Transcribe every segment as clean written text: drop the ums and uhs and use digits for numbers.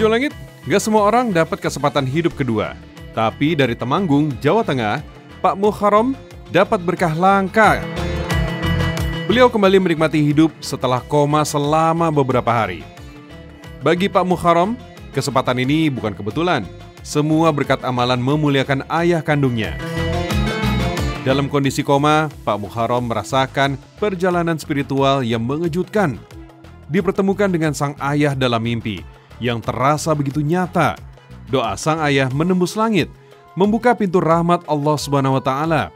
Pejuang Langit, gak semua orang dapat kesempatan hidup kedua. Tapi dari Temanggung, Jawa Tengah, Pak Muharram dapat berkah langka. Beliau kembali menikmati hidup setelah koma selama beberapa hari. Bagi Pak Muharram, kesempatan ini bukan kebetulan. Semua berkat amalan memuliakan ayah kandungnya. Dalam kondisi koma, Pak Muharram merasakan perjalanan spiritual yang mengejutkan. Dipertemukan dengan sang ayah dalam mimpi yang terasa begitu nyata. Doa sang ayah menembus langit, membuka pintu rahmat Allah Subhanahu wa Ta'ala,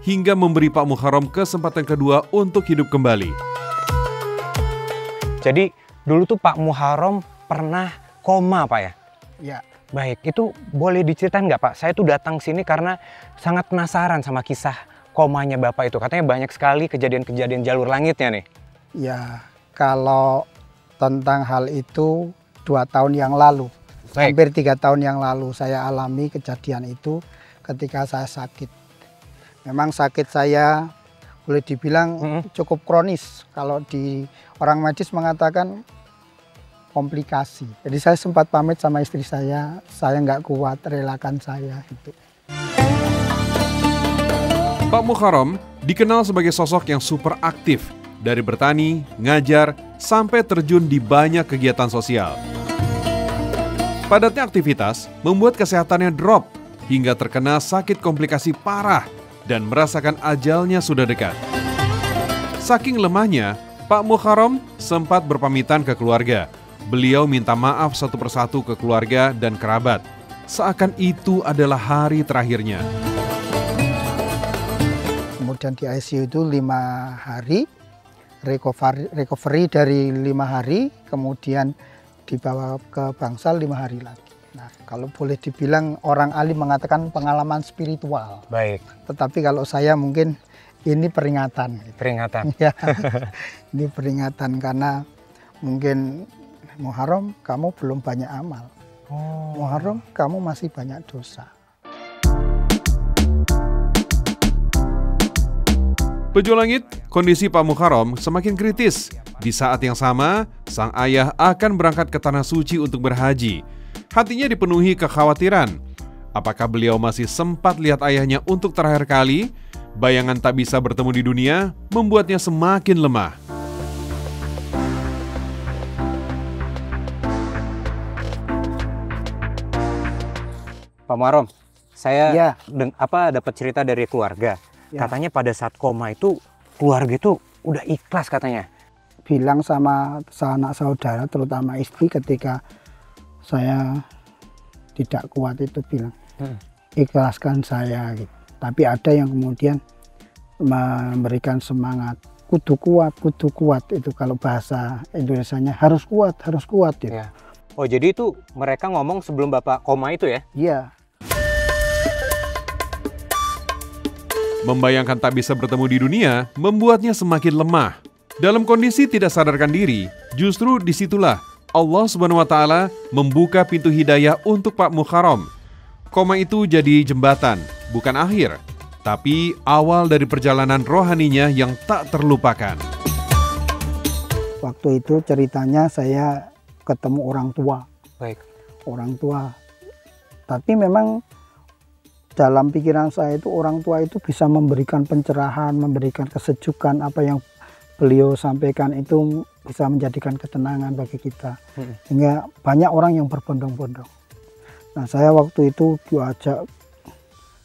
hingga memberi Pak Muharram kesempatan kedua untuk hidup kembali. Jadi dulu tuh Pak Muharram pernah koma, Pak ya? Ya. Baik, itu boleh diceritain nggak Pak? Saya tuh datang sini karena sangat penasaran sama kisah komanya Bapak itu. Katanya banyak sekali kejadian-kejadian jalur langitnya nih. Ya, kalau tentang hal itu 2 tahun yang lalu, Baik. hampir 3 tahun yang lalu saya alami kejadian itu ketika saya sakit. Memang sakit saya boleh dibilang cukup kronis. Kalau di orang medis mengatakan komplikasi. Jadi saya sempat pamit sama istri saya nggak kuat, relakan saya itu. Pak Muharram dikenal sebagai sosok yang super aktif, dari bertani, ngajar, sampai terjun di banyak kegiatan sosial. Padatnya aktivitas membuat kesehatannya drop hingga terkena sakit komplikasi parah dan merasakan ajalnya sudah dekat. Saking lemahnya, Pak Muharram sempat berpamitan ke keluarga. Beliau minta maaf satu persatu ke keluarga dan kerabat, seakan itu adalah hari terakhirnya. Kemudian di ICU itu 5 hari, recovery dari 5 hari, kemudian dibawa ke Bangsal 5 hari lagi. Nah, kalau boleh dibilang orang alim mengatakan pengalaman spiritual. Baik. Tetapi kalau saya mungkin ini peringatan. Peringatan. Ya, ini peringatan karena mungkin Muharram kamu belum banyak amal. Muharram kamu masih banyak dosa. Pejuang Langit, kondisi Pak Muharram semakin kritis. Di saat yang sama, sang ayah akan berangkat ke Tanah Suci untuk berhaji. Hatinya dipenuhi kekhawatiran. Apakah beliau masih sempat lihat ayahnya untuk terakhir kali? Bayangan tak bisa bertemu di dunia membuatnya semakin lemah. Pak Muharram, saya Ya. dapat cerita dari keluarga. Ya. Katanya pada saat koma itu keluarga itu udah ikhlas katanya. Bilang sama sanak saudara, terutama istri ketika saya tidak kuat itu bilang, ikhlaskan saya gitu. Tapi ada yang kemudian memberikan semangat, kudu kuat itu kalau bahasa Indonesianya harus kuat gitu. Ya. Oh, jadi itu mereka ngomong sebelum Bapak koma itu ya? Iya. Membayangkan tak bisa bertemu di dunia membuatnya semakin lemah. Dalam kondisi tidak sadarkan diri, justru disitulah Allah Subhanahu wa Ta'ala membuka pintu hidayah untuk Pak Muharram. Koma itu jadi jembatan, bukan akhir, tapi awal dari perjalanan rohaninya yang tak terlupakan. Waktu itu ceritanya saya ketemu orang tua. Baik. Orang tua. Tapi memang dalam pikiran saya itu orang tua itu bisa memberikan pencerahan, memberikan kesejukan, apa yang beliau sampaikan itu bisa menjadikan ketenangan bagi kita. Sehingga banyak orang yang berbondong-bondong. Nah, saya waktu itu diajak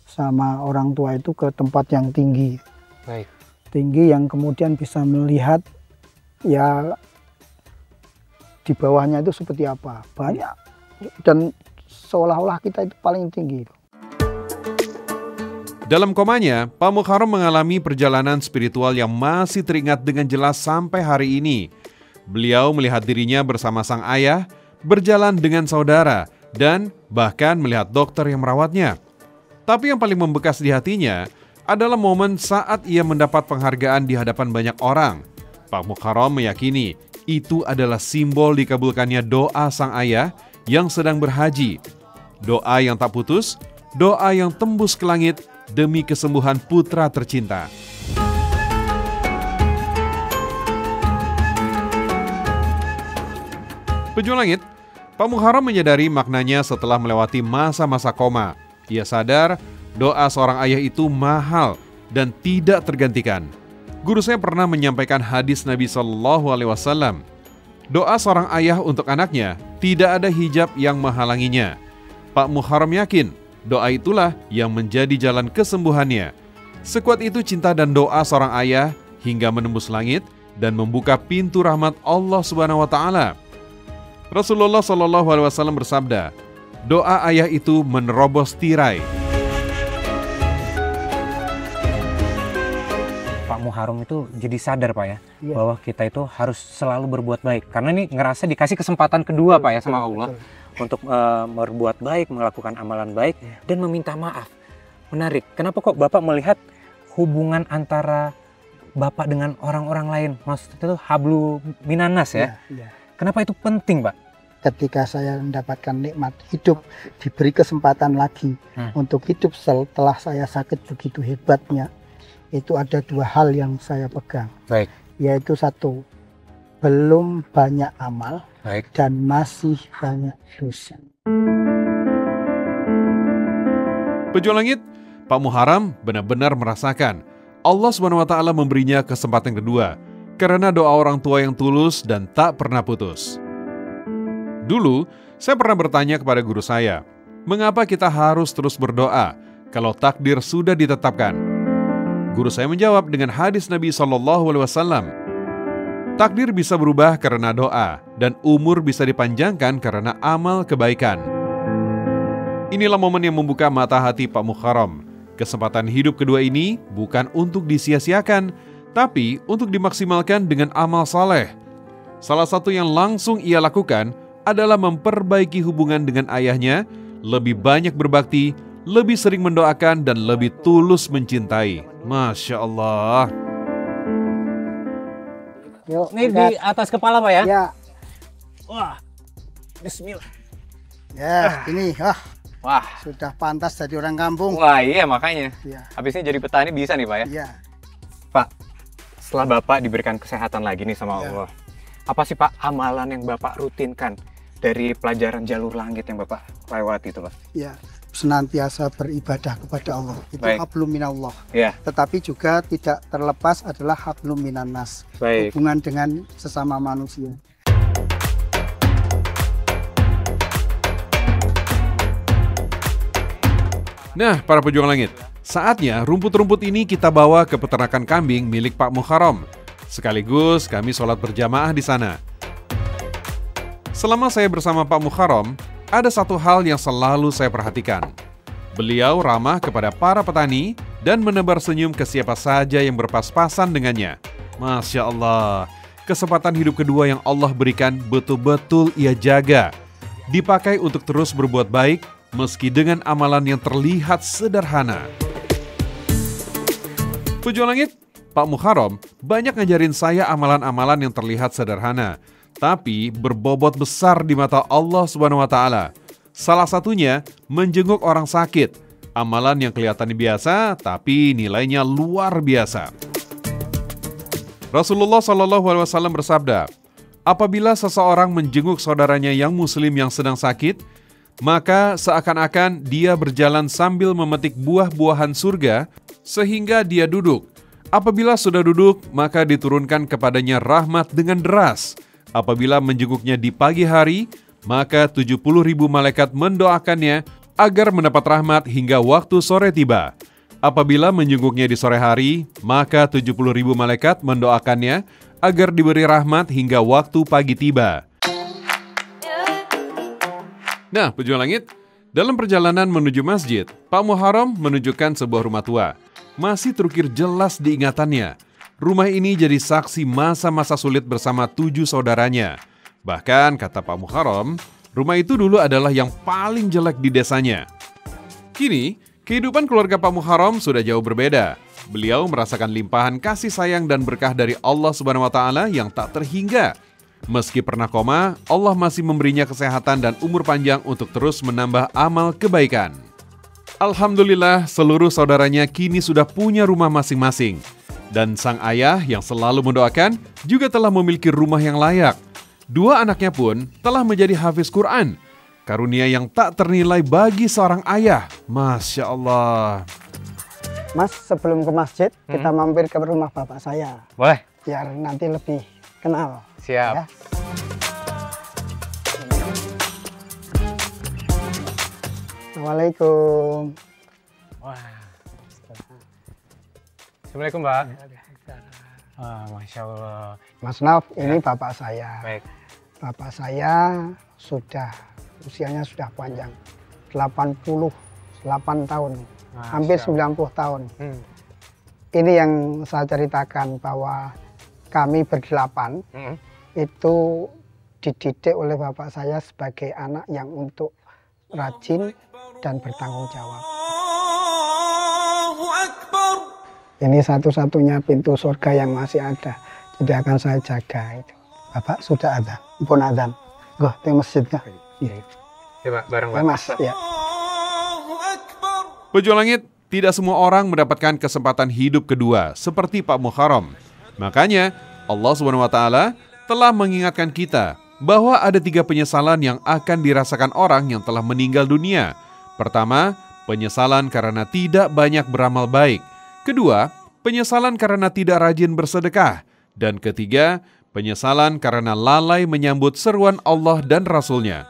sama orang tua itu ke tempat yang tinggi. Baik. Tinggi yang kemudian bisa melihat ya di bawahnya itu seperti apa. Banyak. Dan seolah-olah kita itu paling tinggi. Dalam komanya, Pak Muharram mengalami perjalanan spiritual yang masih teringat dengan jelas sampai hari ini. Beliau melihat dirinya bersama sang ayah, berjalan dengan saudara, dan bahkan melihat dokter yang merawatnya. Tapi yang paling membekas di hatinya adalah momen saat ia mendapat penghargaan di hadapan banyak orang. Pak Muharram meyakini itu adalah simbol dikabulkannya doa sang ayah yang sedang berhaji. Doa yang tak putus, doa yang tembus ke langit, demi kesembuhan putra tercinta. Pejuang Langit, Pak Muharram menyadari maknanya setelah melewati masa-masa koma. Ia sadar doa seorang ayah itu mahal dan tidak tergantikan. Guru saya pernah menyampaikan hadis Nabi SAW. Doa seorang ayah untuk anaknya tidak ada hijab yang menghalanginya. Pak Muharram yakin doa itulah yang menjadi jalan kesembuhannya. Sekuat itu cinta dan doa seorang ayah hingga menembus langit dan membuka pintu rahmat Allah Subhanahu wa taala. Rasulullah SAW bersabda, doa ayah itu menerobos tirai. Pak Muharram itu jadi sadar Pak ya, bahwa kita itu harus selalu berbuat baik. Karena ini ngerasa dikasih kesempatan kedua Pak ya sama Allah untuk berbuat baik, melakukan amalan baik dan meminta maaf. Menarik. Kenapa kok Bapak melihat hubungan antara Bapak dengan orang-orang lain? Maksudnya itu hablu minanas ya? Kenapa itu penting Pak? Ketika saya mendapatkan nikmat hidup, diberi kesempatan lagi untuk hidup setelah saya sakit begitu hebatnya, itu ada dua hal yang saya pegang. Baik. Yaitu satu, belum banyak amal. Baik. Dan masih banyak dosa. Pejuang langit, Pak Muharram benar-benar merasakan Allah SWT memberinya kesempatan kedua karena doa orang tua yang tulus dan tak pernah putus. Dulu, saya pernah bertanya kepada guru saya, mengapa kita harus terus berdoa kalau takdir sudah ditetapkan? Guru saya menjawab dengan hadis Nabi SAW. Takdir bisa berubah karena doa, dan umur bisa dipanjangkan karena amal kebaikan. Inilah momen yang membuka mata hati Pak Muharram. Kesempatan hidup kedua ini bukan untuk disia-siakan, tapi untuk dimaksimalkan dengan amal saleh. Salah satu yang langsung ia lakukan adalah memperbaiki hubungan dengan ayahnya, lebih banyak berbakti, lebih sering mendoakan, dan lebih tulus mencintai. Masya Allah. Yuk, Ini di atas kepala Pak ya? Ya. Wah, bismillah. Ya, ini. Wah. Sudah pantas jadi orang kampung. Wah iya makanya. Ya. Habis ini jadi petani bisa nih Pak ya? Iya. Pak, setelah Bapak diberikan kesehatan lagi nih sama Allah, apa sih Pak amalan yang Bapak rutinkan dari pelajaran jalur langit yang Bapak lewati itu Pak? Ya, senantiasa beribadah kepada Allah. Itu hablum minallah. Ya. Tetapi juga tidak terlepas adalah hablum minannas. Baik. Hubungan dengan sesama manusia. Nah, para pejuang langit, saatnya rumput-rumput ini kita bawa ke peternakan kambing milik Pak Muharram. Sekaligus kami sholat berjamaah di sana. Selama saya bersama Pak Muharram, ada satu hal yang selalu saya perhatikan. Beliau ramah kepada para petani dan menebar senyum ke siapa saja yang berpas-pasan dengannya. Masya Allah, kesempatan hidup kedua yang Allah berikan betul-betul ia jaga. Dipakai untuk terus berbuat baik, meski dengan amalan yang terlihat sederhana. Pejuang langit, Pak Muharram banyak ngajarin saya amalan-amalan yang terlihat sederhana, tapi berbobot besar di mata Allah Subhanahu wa taala. Salah satunya menjenguk orang sakit, amalan yang kelihatan biasa tapi nilainya luar biasa. Rasulullah SAW bersabda, apabila seseorang menjenguk saudaranya yang muslim yang sedang sakit, maka seakan-akan dia berjalan sambil memetik buah-buahan surga sehingga dia duduk. Apabila sudah duduk, maka diturunkan kepadanya rahmat dengan deras. Apabila menjenguknya di pagi hari, maka 70.000 malaikat mendoakannya agar mendapat rahmat hingga waktu sore tiba. Apabila menjenguknya di sore hari, maka 70.000 malaikat mendoakannya agar diberi rahmat hingga waktu pagi tiba. Nah, pejuang langit, dalam perjalanan menuju masjid, Pak Muharram menunjukkan sebuah rumah tua. Masih terukir jelas di ingatannya. Rumah ini jadi saksi masa-masa sulit bersama 7 saudaranya. Bahkan, kata Pak Muharram, rumah itu dulu adalah yang paling jelek di desanya. Kini, kehidupan keluarga Pak Muharram sudah jauh berbeda. Beliau merasakan limpahan kasih sayang dan berkah dari Allah Subhanahu wa taala yang tak terhingga. Meski pernah koma, Allah masih memberinya kesehatan dan umur panjang untuk terus menambah amal kebaikan. Alhamdulillah, seluruh saudaranya kini sudah punya rumah masing-masing. Dan sang ayah yang selalu mendoakan juga telah memiliki rumah yang layak. Dua anaknya pun telah menjadi hafiz Quran. Karunia yang tak ternilai bagi seorang ayah. Masya Allah. Mas, sebelum ke masjid, kita mampir ke rumah bapak saya. Boleh? Biar nanti lebih kenal. Siap. Ya. Assalamualaikum. Wah. Assalamualaikum, Mbak. Masya Allah. Mas Naf, ini bapak saya. Baik. Bapak saya usianya sudah panjang. 88 tahun. Hampir 90 tahun. Ini yang saya ceritakan bahwa kami berdelapan itu dididik oleh bapak saya sebagai anak yang untuk rajin dan bertanggung jawab. Ini satu-satunya pintu surga yang masih ada. Jadi akan saya jaga itu. Bapak sudah ada, pun ada. Goh, di masjidnya. Iya. Ya, Pak, bareng, Pak. Mas, ya. Pejuang Langit, tidak semua orang mendapatkan kesempatan hidup kedua seperti Pak Muharram. Makanya Allah SWT telah mengingatkan kita bahwa ada 3 penyesalan yang akan dirasakan orang yang telah meninggal dunia. Pertama, penyesalan karena tidak banyak beramal baik. Kedua, penyesalan karena tidak rajin bersedekah. Dan ketiga, penyesalan karena lalai menyambut seruan Allah dan Rasul-Nya.